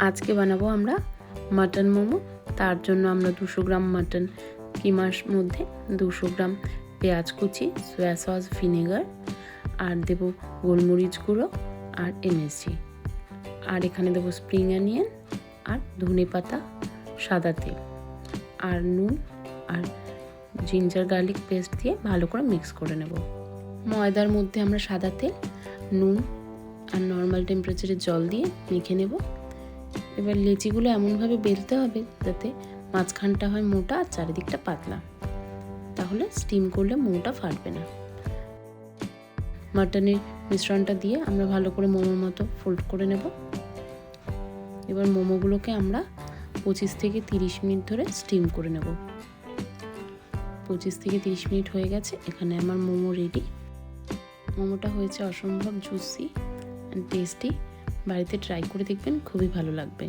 আজকে বানাবো আমরা মাটন মোমো। তার জন্য আমরা 200 গ্রাম মাটন কিমার মধ্যে 200 গ্রাম পেঁয়াজ কুচি, সয়া সস, ভিনেগার আর দেবো গোলমরিচ গুঁড়ো আর এমএসজি, আর এখানে দেবো স্প্রিং অনিয়ন আর ধনে পাতা, সাদা তেল আর নুন আর জিঞ্জার গার্লিক পেস্ট দিয়ে ভালো করে মিক্স করে নেব। ময়দার মধ্যে আমরা সাদা তেল, নুন আর নর্মাল টেম্পারেচারে জল দিয়ে মেখে নেব। এবার লেচিগুলো এমনভাবে বেলতে হবে যাতে মাঝখানটা হয় মোটা আর চারিদিকটা পাতলা, তাহলে স্টিম করলে মোমোটা ফাটবে না। মাটনের মিশ্রণটা দিয়ে আমরা ভালো করে মোমোর মতো ফোল্ড করে নেব। এবার মোমোগুলোকে আমরা 25 থেকে 30 মিনিট ধরে স্টিম করে নেব। 25 থেকে 30 মিনিট হয়ে গেছে, এখানে আমার মোমো রেডি। মোমোটা হয়েছে অসম্ভব জুসি অ্যান্ড টেস্টি। বাড়িতে ট্রাই করে দেখবেন, খুবই ভালো লাগবে।